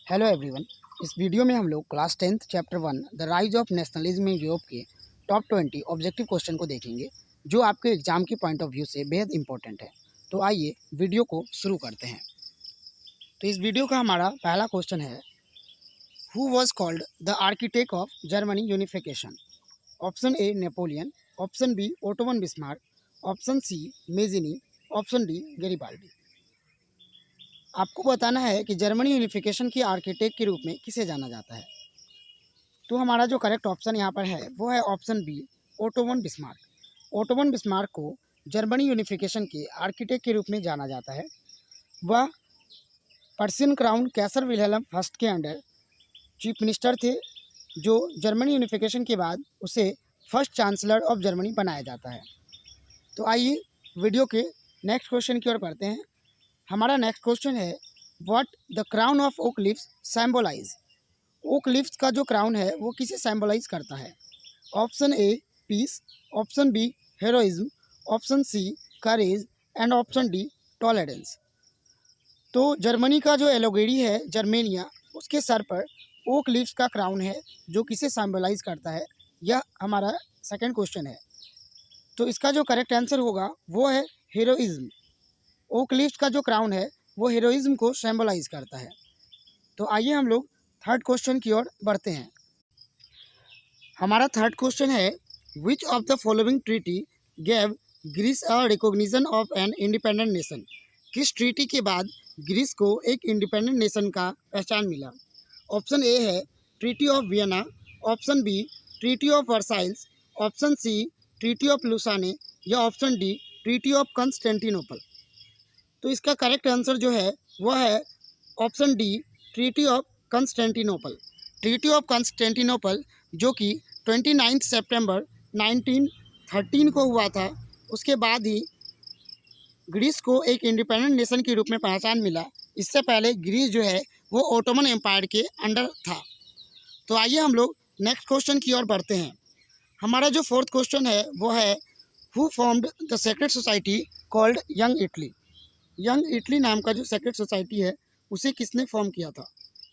Hello everyone. इस video में हम लोग class 10th chapter 1 the rise of nationalism in Europe के टॉप 20 ऑब्जेक्टिव क्वेश्चन को देखेंगे जो आपके एग्जाम की पॉइंट ऑफ व्यू से बेहद इंपॉर्टेंट है। तो आइए वीडियो को शुरू करते हैं। तो इस वीडियो का हमारा पहला क्वेश्चन है, who was called the architect of Germany unification? Option A Napoleon, option B Otto von Bismarck, option C Mazzini, option D Garibaldi. आपको बताना है कि जर्मनी यूनिफिकेशन की आर्किटेक्ट के रूप में किसे जाना जाता है। तो हमारा जो करेक्ट ऑप्शन यहाँ पर है वो है option B Otto von Bismarck. Otto von Bismarck को जर्मनी यूनिफिकेशन के आर्किटेक्ट के रूप में जाना जाता है। वह Persian crown Kaiser Wilhelm first के अंडर चीफ मिनिस्टर थे, जो जर्मनी यूनिफिकेशन के बाद उसे फर्स्ट चांसलर ऑफ जर्मनी बनाया जाता है। तो आइए वीडियो के नेक्स्ट क्वेश्चन की ओर बढ़ते हैं। हमारा नेक्स्ट क्वेश्चन है, what the crown of oak leaves symbolise? Oak leaves का जो क्राउन है वो किसे सिंबलाइज करता है? Option A peace, option B heroism, option C courage and option D tolerance. तो जर्मनी का जो एलोगेरी है जर्मेनिया, उसके सर पर ओक लीव्स का क्राउन है जो किसे सिंबलाइज करता है। यह हमारा सेकंड क्वेश्चन है। तो इसका जो करेक्ट आंसर होगा वो है हीरोइज्म। ओक लीव्स का जो क्राउन है वो हीरोइज्म को सिंबलाइज करता है। तो आइए हम लोग थर्ड क्वेश्चन की ओर बढ़ते हैं। हमारा थर्ड क्वेश्चन है, which of the following treaty gave Greece a recognition of an independent nation? किस ट्रीटी के बाद ग्रीस को एक इंडिपेंडेंट नेशन का पहचान मिला? ऑप्शन ए है treaty of Vienna, option B treaty of Versailles, option C treaty of Lausanne या option D treaty of Constantinople. तो इसका करेक्ट आंसर जो है वह है option D treaty of Constantinople. Treaty of Constantinople जो कि 29 सितंबर 1913 को हुआ था, उसके बाद ही ग्रीस को एक इंडिपेंडेंट नेशन के रूप में पहचान मिला। इससे पहले ग्रीस जो है वो ओटोमन एम्पायर के अंडर था। तो आइए हम लोग नेक्स्ट क्वेश्चन की ओर बढ़ते हैं। हमारा जो फोर्थ क्वेश्चन है वो है, who formed the secret society called Young Italy? Young Italy नाम का जो सेक्रेट सोसाइटी है उसे किसने फॉर्म किया था?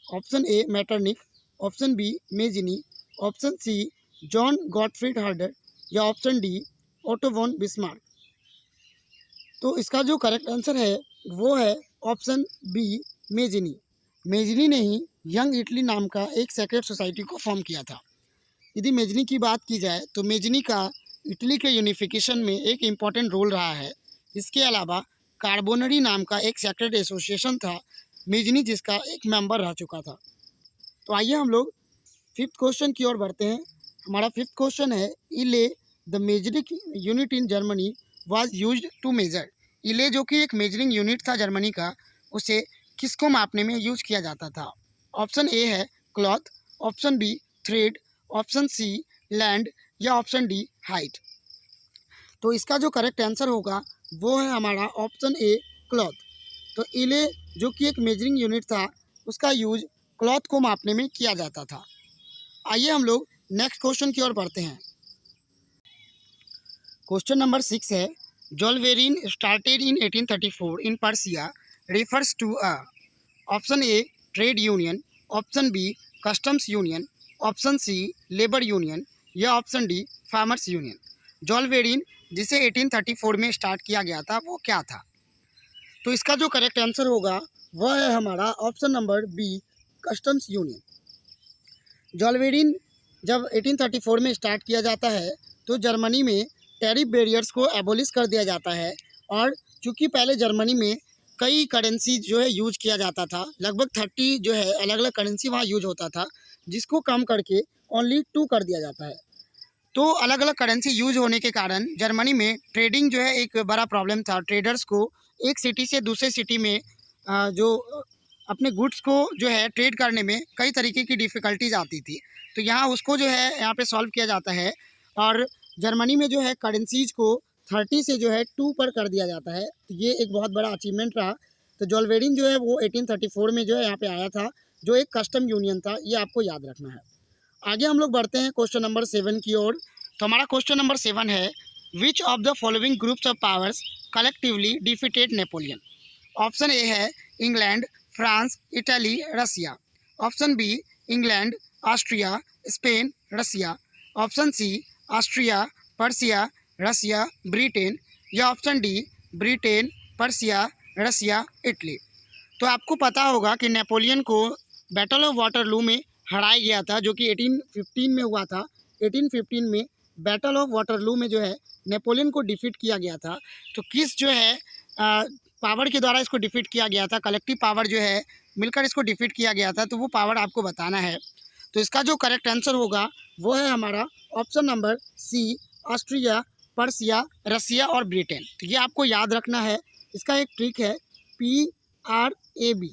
Option A Metternich, option B Mazzini, option C John Gottfried Herder या option D Otto von Bismarck. तो इसका जो करेक्ट आंसर है वो है ऑप्शन बी मेजिनी। मेजिनी ने ही यंग इटली नाम का एक सेक्रेट सोसाइटी को फॉर्म किया था। यदि मेजिनी की बात की जाए तो मेजिनी का इटली के यूनिफिकेशन में एक इम्पॉर्टेंट रोल रहा है। इसके अलावा कार्बोनरी नाम का एक सेक्रेट एसोसिएशन था मेजिनी, जिसका एक मेंबर रह चुका था। तो आइए हम लोग फिफ्थ क्वेश्चन की ओर बढ़ते हैं। हमारा फिफ्थ क्वेश्चन है, ell the measuring unit in Germany was used to measure? Ell जो कि एक मेजरिंग यूनिट था जर्मनी का, उसे किसको मापने में यूज किया जाता था? ऑप्शन ए है cloth, option B thread, option C land या ऑप्शन डी हाइट। तो इसका जो करेक्ट आंसर होगा वो है हमारा ऑप्शन ए क्लॉथ। तो इले जो कि एक मेजरिंग यूनिट था उसका यूज क्लॉथ को मापने में किया जाता था। आइए हम लोग नेक्स्ट क्वेश्चन की ओर बढ़ते हैं। क्वेश्चन नंबर 6 है, Zollverein started in 1834 in Prussia refers to a? Option A trade union, option B customs union, option C labour union या option D farmers union. Zollverein जिसे 1834 में स्टार्ट किया गया था वो क्या था? तो इसका जो करेक्ट आंसर होगा वह है हमारा option number B customs union. Zollverein जब 1834 में स्टार्ट किया जाता है तो जर्मनी में टैरिफ बैरियर्स को एबोलिश कर दिया जाता है। और चूँकि पहले जर्मनी में कई करेंसी जो है यूज किया जाता था, लगभग 30 जो है अलग अलग करेंसी वहाँ यूज होता था, जिसको कम करके ओनली 2 कर दिया जाता है। तो अलग अलग करेंसी यूज होने के कारण जर्मनी में ट्रेडिंग जो है एक बड़ा प्रॉब्लम था। ट्रेडर्स को एक सिटी से दूसरे सिटी में जो अपने गुड्स को जो है ट्रेड करने में कई तरीके की डिफ़िकल्टीज आती थी। तो यहाँ उसको जो है यहाँ पे सॉल्व किया जाता है और जर्मनी में जो है करेंसीज को 30 से जो है 2 पर कर दिया जाता है। तो ये एक बहुत बड़ा अचीवमेंट रहा। तो जोल्वेरिन जो है वो 1834 में जो है यहाँ पे आया था, जो एक कस्टम यूनियन था। ये आपको याद रखना है। आगे हम लोग बढ़ते हैं क्वेश्चन नंबर 7 की ओर। तो हमारा क्वेश्चन नंबर 7 है, which of the following groups of powers collectively defeated Napoleon? Option A है England, France, Italy, Russia. Option B England, Austria, Spain, Russia. Option C Austria, Prussia, Russia, Britain, या option D Britain, Prussia, Russia, Italy. तो आपको पता होगा कि Napoleon को battle of Waterloo में हराया गया था, जो कि 1815 में हुआ था। 1815 में बैटल ऑफ वाटरलू में जो है नेपोलियन को डिफीट किया गया था। तो किस जो है पावर के द्वारा इसको डिफीट किया गया था, कलेक्टिव पावर जो है मिलकर इसको डिफीट किया गया था, तो वो पावर आपको बताना है। तो इसका जो करेक्ट आंसर होगा वो है हमारा option number C, Austria, Prussia, Russia और ब्रिटेन। तो ये आपको याद रखना है। इसका एक ट्रिक है PRAB,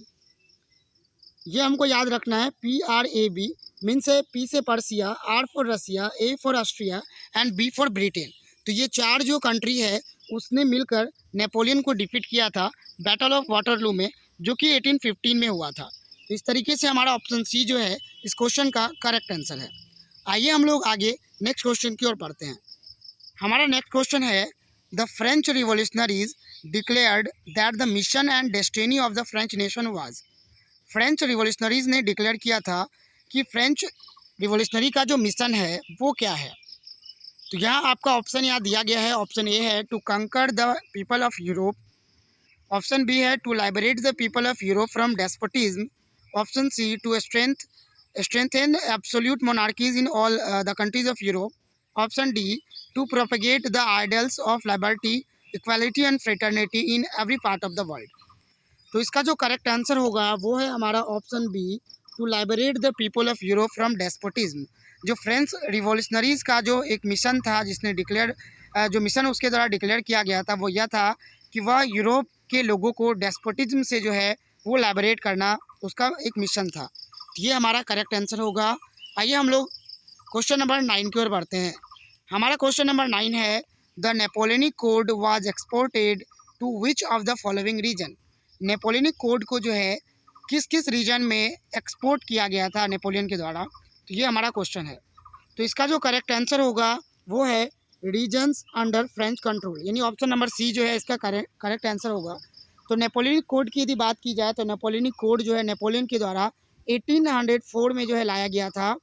ये हमको याद रखना है। PRAB मीन्स है P से Persia, R for Russia, A for Austria and B for Britain. तो ये चार जो कंट्री है उसने मिलकर नेपोलियन को डिफीट किया था बैटल ऑफ वाटरलू में, जो कि 1815 में हुआ था। तो इस तरीके से हमारा ऑप्शन सी जो है इस क्वेश्चन का करेक्ट आंसर है। आइए हम लोग आगे नेक्स्ट क्वेश्चन की ओर पढ़ते हैं। हमारा नेक्स्ट क्वेश्चन है, the French revolutionaries declared that the mission and destiny of the French nation was. French revolutionaries ने डिक्लेयर किया था कि फ्रेंच रिवॉल्यूशनरी का जो मिशन है वो क्या है। तो यहाँ आपका ऑप्शन यहाँ दिया गया है। ऑप्शन ए है to conquer the people of Europe, option B है to liberate the people of Europe from despotism, option C to strengthen absolute monarchies in all the countries of Europe, option D to propagate the ideals of liberty, equality and fraternity in every part of the world। तो इसका जो correct answer होगा वो है हमारा option B, to liberate the people of Europe from despotism. जो French revolutionaries का जो एक मिशन था, जिसने डिक्लेयर जो मिशन उसके द्वारा डिक्लेयर किया गया था, वो यह था कि वह यूरोप के लोगों को डेस्पोटिज्म से जो है वो लाइबरेट करना उसका एक मिशन था। ये हमारा करेक्ट आंसर होगा। आइए हम लोग क्वेश्चन नंबर 9 की ओर बढ़ते हैं। हमारा क्वेश्चन नंबर 9 है, the Napoleonic code was exported to which of the following region. Napoleonic code को जो है किस किस रीजन में एक्सपोर्ट किया गया था नेपोलियन के द्वारा, तो ये हमारा क्वेश्चन है। तो इसका जो करेक्ट आंसर होगा वो है रीजन्स अंडर फ्रेंच कंट्रोल, यानी ऑप्शन नंबर सी जो है इसका करेक्ट आंसर होगा। तो नेपोलियनिक कोड की यदि बात की जाए तो नेपोलियनिक कोड जो है नेपोलियन के द्वारा 1804 में जो है लाया गया था,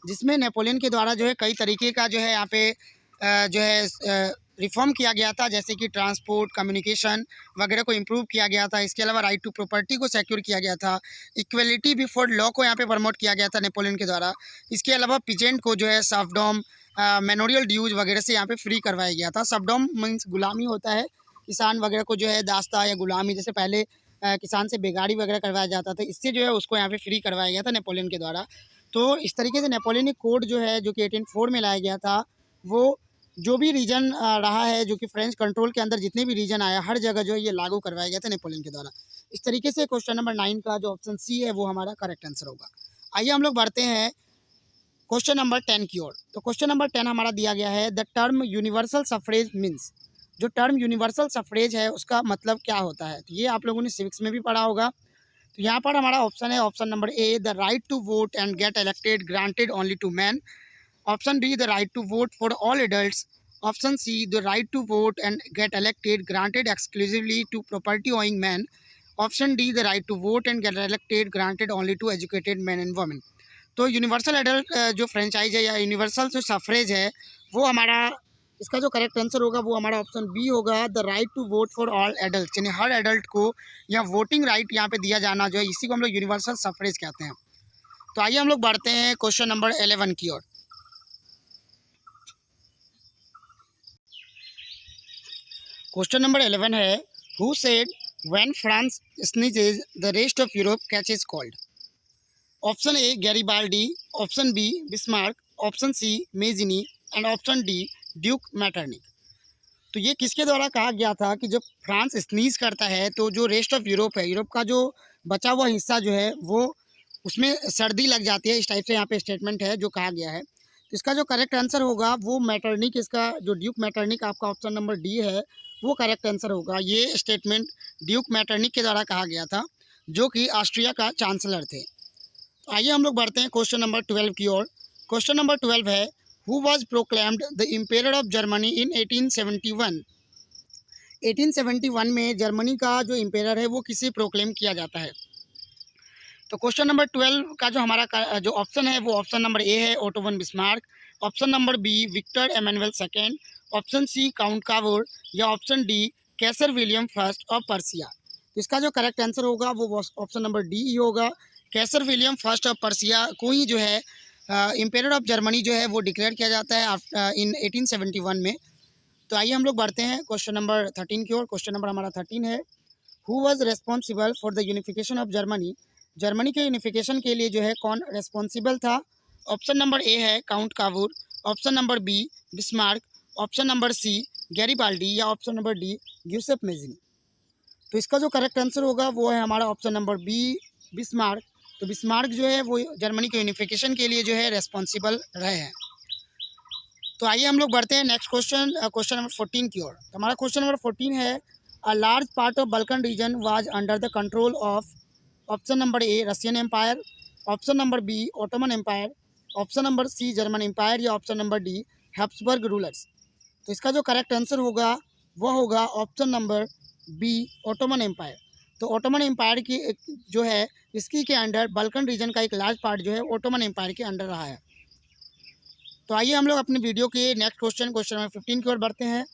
जिसमें नेपोलियन के द्वारा जो है कई तरीके का जो है यहाँ पे जो है रिफॉर्म किया गया था, जैसे कि ट्रांसपोर्ट, कम्युनिकेशन वगैरह को इम्प्रूव किया गया था। इसके अलावा राइट टू प्रॉपर्टी को सिक्योर किया गया था। इक्वलिटी बिफोर लॉ को यहाँ पे प्रमोट किया गया था नेपोलियन के द्वारा। इसके अलावा पीजेंट को जो है सर्फडॉम, मैनोरियल ड्यूज वगैरह से यहाँ पे फ्री करवाया गया था। सर्फडॉम मीन्स गुलामी होता है, किसान वगैरह को जो है दास्ता या गुलामी, जैसे पहले किसान से बेगारी वगैरह करवाया जाता था, इससे जो है उसको यहाँ पे फ्री करवाया गया था नेपोलियन के द्वारा। तो इस तरीके से नेपोलियनिक कोड जो है जो कि 1804 में लाया गया था, वो जो भी रीजन रहा है, जो कि फ्रेंच कंट्रोल के अंदर जितने भी रीजन आया, हर जगह जो है ये लागू करवाया गया था नेपोलियन के द्वारा। इस तरीके से क्वेश्चन नंबर 9 का जो ऑप्शन सी है वो हमारा करेक्ट आंसर होगा। आइए हम लोग बढ़ते हैं क्वेश्चन नंबर 10 की ओर। तो क्वेश्चन नंबर 10 हमारा दिया गया है, the term universal suffrage means. जो टर्म यूनिवर्सल सफरेज है उसका मतलब क्या होता है, तो ये आप लोगों ने सिविक्स में भी पढ़ा होगा। तो यहाँ पर हमारा ऑप्शन है option number A, the right to vote and get elected granted only to man, option B, the right to vote for all adults, option C, the right to vote and get elected granted exclusively to property owing man, option D, the right to vote and get elected granted only to educated man and women. तो universal adult जो franchise है या universal जो suffrage है वो हमारा, इसका जो करेक्ट आंसर होगा वो हमारा ऑप्शन बी होगा, the right to vote for all adult, यानी हर एडल्ट को या वोटिंग राइट यहाँ पे दिया जाना जो है, इसी को हम लोग यूनिवर्सल सफरेज कहते हैं। तो आइए हम लोग बढ़ते हैं क्वेश्चन नंबर 11 की ओर। क्वेश्चन नंबर 11 है, who said when France sneezes the rest of Europe catches cold. Option A Garibaldi, option B Bismarck, option C Mazzini and option D Duke Metternich. तो ये किसके द्वारा कहा गया था कि जब फ्रांस स्नीज करता है तो जो रेस्ट ऑफ यूरोप है, यूरोप का जो बचा हुआ हिस्सा जो है वो उसमें सर्दी लग जाती है, इस टाइप से यहाँ पे स्टेटमेंट है जो कहा गया है। तो इसका जो करेक्ट आंसर होगा वो मैटरनिक, इसका जो ड्यूक मैटरनिक आपका ऑप्शन नंबर डी है वो करेक्ट आंसर होगा। ये स्टेटमेंट ड्यूक मैटरनिक के द्वारा कहा गया था, जो कि ऑस्ट्रिया का चांसलर थे। आइए हम लोग बढ़ते हैं क्वेश्चन नंबर 12 की ओर। क्वेश्चन नंबर 12 है, who was proclaimed the emperor of Germany in 1871। 1871 में जर्मनी का जो इम्पेरर है वो किसे प्रोक्लेम किया जाता है। तो क्वेश्चन नंबर 12 का जो हमारा जो ऑप्शन है वो ऑप्शन नंबर ए है, Otto von Bismarck. Option number B, Victor Emmanuel second. Option C, Count Cavour. या option D, Kaiser William first of Prussia. तो इसका जो करेक्ट आंसर होगा वो ऑप्शन नंबर डी ही होगा। कैसर विलियम फर्स्ट ऑफ पर्सिया को ही जो है इम्पेरर ऑफ जर्मनी जो है वो डिक्लेयर किया जाता है इन 1871 में। तो आइए हम लोग बढ़ते हैं क्वेश्चन नंबर 13 की ओर। क्वेश्चन नंबर हमारा 13 है, who was responsible for the unification of Germany. Germany के यूनिफिकेशन के लिए जो है कौन रेस्पॉन्सिबल था। ऑप्शन नंबर ए है Count Cavour. Option number B, Bismarck. Option number C, Garibaldi. या option number D, Giuseppe Mazzini. तो इसका जो करेक्ट आंसर होगा वो है हमारा ऑप्शन नंबर बी, बिस्मार्क। तो बिस्मार्क जो है वो जर्मनी के यूनिफिकेशन के लिए जो है रेस्पॉन्सिबल रहे हैं। तो आइए हम लोग बढ़ते हैं नेक्स्ट क्वेश्चन, क्वेश्चन नंबर 14 की ओर। तो हमारा क्वेश्चन नंबर 14 है, a large part of Balkan region was under the control of. Option number A, Russian empire. Option number B, Ottoman empire. Option number C, German empire. या option number D, Habsburg rulers. तो इसका जो correct answer होगा वो होगा option number B, Ottoman empire. तो Ottoman empire की जो है इसकी के अंडर बल्कन रीजन का एक लार्ज पार्ट जो है ओटोमन एम्पायर के अंडर रहा है। तो आइए हम लोग अपनी वीडियो के नेक्स्ट क्वेश्चन, क्वेश्चन नंबर 15 की ओर बढ़ते हैं।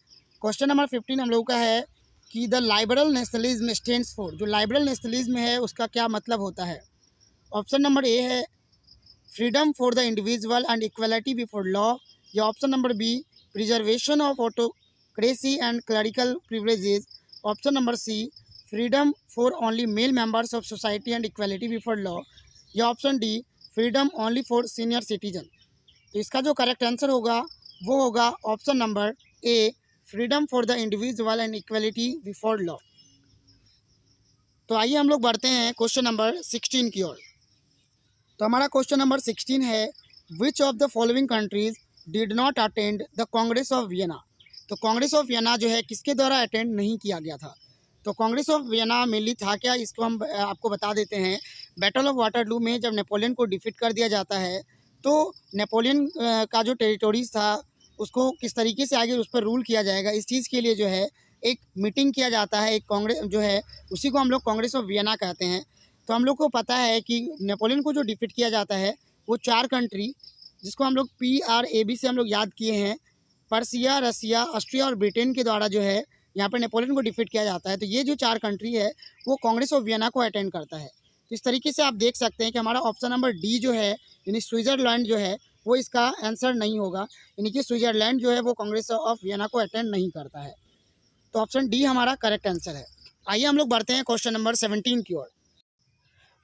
क्वेश्चन नंबर 15 हम लोगों का है कि द लाइबरल नेशनलिज्म स्टैंड्स फॉर। जो लाइबरल नेशनलिज्म है उसका क्या मतलब होता है। ऑप्शन नंबर ए है freedom for the individual and equality before law. या option number B, preservation of autocracy and clerical privileges. Option number C, freedom for only male members of society and equality before law. या option D, freedom only for senior citizen. तो इसका जो correct answer होगा वो होगा option number A, freedom for the individual and equality before law. तो आइए हम लोग बढ़ते हैं क्वेश्चन नंबर 16 की ओर। तो हमारा क्वेश्चन नंबर 16 है, which of the following countries did not attend the Congress of Vienna. तो कांग्रेस ऑफ वियना जो है किसके द्वारा अटेंड नहीं किया गया था। तो कांग्रेस ऑफ वियना मेनली था क्या, इसको हम आपको बता देते हैं। बैटल ऑफ वाटरलू में जब नेपोलियन को डिफीट कर दिया जाता है तो नेपोलियन का जो टेरिटोरीज था उसको किस तरीके से आगे उस पर रूल किया जाएगा, इस चीज़ के लिए जो है एक मीटिंग किया जाता है। एक कांग्रेस जो है उसी को हम लोग कांग्रेस ऑफ वियना कहते हैं। तो हम लोग को पता है कि नेपोलियन को जो डिफीट किया जाता है वो 4 कंट्री, जिसको हम लोग PRAB से हम लोग याद किए हैं, पर्सिया, रसिया, ऑस्ट्रिया और ब्रिटेन के द्वारा जो है यहाँ पर नेपोलियन को डिफीट किया जाता है। तो ये जो 4 कंट्री है वो कांग्रेस ऑफ वियना को अटेंड करता है। तो इस तरीके से आप देख सकते हैं कि हमारा ऑप्शन नंबर डी जो है यानी स्विट्ज़रलैंड जो है वो इसका आंसर नहीं होगा, यानी कि स्विट्ज़रलैंड जो है वो कांग्रेस ऑफ वियना को अटेंड नहीं करता है। तो ऑप्शन डी हमारा करेक्ट आंसर है। आइए हम लोग बढ़ते हैं क्वेश्चन नंबर 17 की ओर।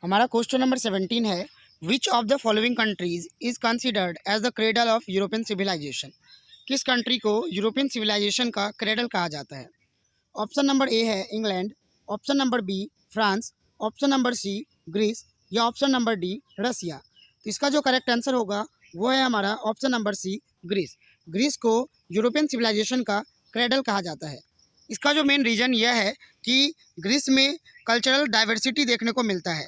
हमारा क्वेश्चन नंबर 17 है, which of the following countries is considered as the cradle of European civilisation. किस कंट्री को यूरोपियन सिविलाइजेशन का क्रेडल कहा जाता है। ऑप्शन नंबर ए है England. Option number B, France. Option number C, Greece. या option number D, Russia. तो इसका जो करेक्ट आंसर होगा वो है हमारा option number C, Greece. Greece को यूरोपियन सिविलाइजेशन का क्रेडल कहा जाता है। इसका जो मेन रीज़न यह है कि ग्रीस में कल्चरल डाइवर्सिटी देखने को मिलता है।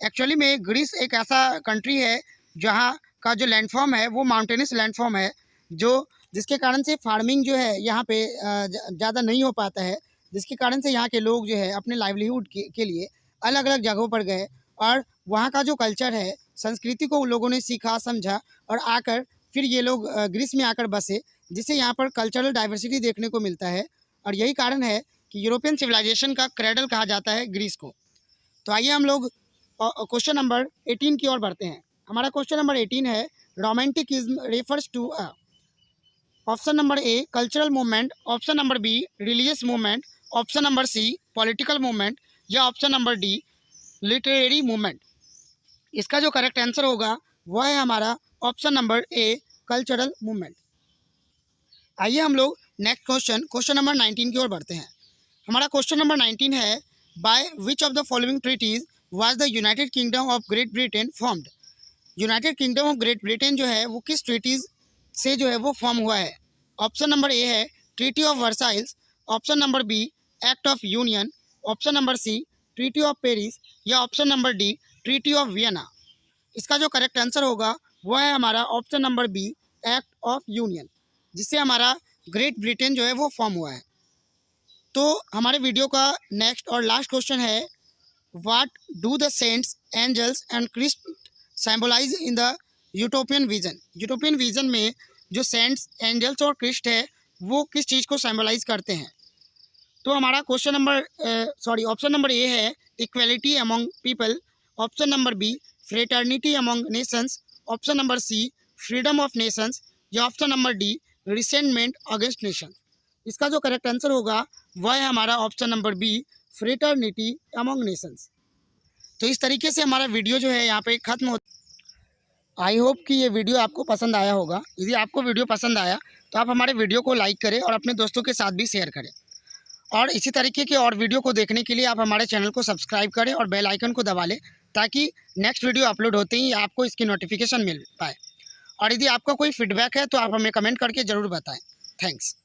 एक्चुअली में ग्रीस एक ऐसा कंट्री है जहाँ का जो लैंडफॉर्म है वो माउंटेनस लैंडफॉर्म है, जो जिसके कारण से फार्मिंग जो है यहाँ पे ज़्यादा नहीं हो पाता है, जिसके कारण से यहाँ के लोग जो है अपने लाइवलीहुड के लिए अलग अलग जगहों पर गए और वहाँ का जो कल्चर है, संस्कृति को उन लोगों ने सीखा, समझा और आकर फिर ये लोग ग्रीस में आकर बसे, जिससे यहाँ पर कल्चरल डाइवर्सिटी देखने को मिलता है। और यही कारण है कि यूरोपियन सिविलाइजेशन का क्रेडल कहा जाता है ग्रीस को। तो आइए हम लोग क्वेश्चन नंबर 18 की ओर बढ़ते हैं। हमारा क्वेश्चन नंबर 18 है, romanticism refers to option number A, cultural movement. Option number B, religious movement. Option number C, political movement. या option number D, literary movement. इसका जो करेक्ट आंसर होगा वह है हमारा option number A, cultural movement. आइए हम लोग नेक्स्ट क्वेश्चन, क्वेश्चन नंबर 19 की ओर बढ़ते हैं। हमारा क्वेश्चन नंबर 19 है, by which of the following treaties was the United Kingdom of Great Britain formed. United Kingdom of Great Britain जो है वो किस ट्रीटीज से जो है वो फॉर्म हुआ है। ऑप्शन नंबर ए है treaty of Versailles. Option number B, act of union. Option number C, treaty of Paris. या option number D, treaty of Vienna. इसका जो करेक्ट आंसर होगा वह है हमारा option number B, act of union, जिससे हमारा ग्रेट ब्रिटेन जो है वो फॉर्म हुआ है। तो हमारे वीडियो का नेक्स्ट और लास्ट क्वेश्चन है, what do the saints angels and Christ symbolise in the utopian vision. Utopian vision में जो सेंट्स, एंजल्स और क्रिस्ट है वो किस चीज़ को सिंबलाइज करते हैं? तो हमारा ऑप्शन नंबर ए है equality among people, option number B fraternity among nations, option number C freedom of nations, या option number D resentment against nation. इसका जो करेक्ट आंसर होगा वह है हमारा option number B fraternity among nations. तो इस तरीके से हमारा वीडियो जो है यहाँ पे खत्म होता। आई होप कि ये वीडियो आपको पसंद आया होगा। यदि आपको वीडियो पसंद आया तो आप हमारे वीडियो को लाइक करें और अपने दोस्तों के साथ भी शेयर करें। और इसी तरीके के और वीडियो को देखने के लिए आप हमारे चैनल को सब्सक्राइब करें और बेल आइकन को दबा लें, ताकि नेक्स्ट वीडियो अपलोड होते ही आपको इसकी नोटिफिकेशन मिल पाए। और यदि आपका कोई फीडबैक है तो आप हमें कमेंट करके ज़रूर बताएं। थैंक्स।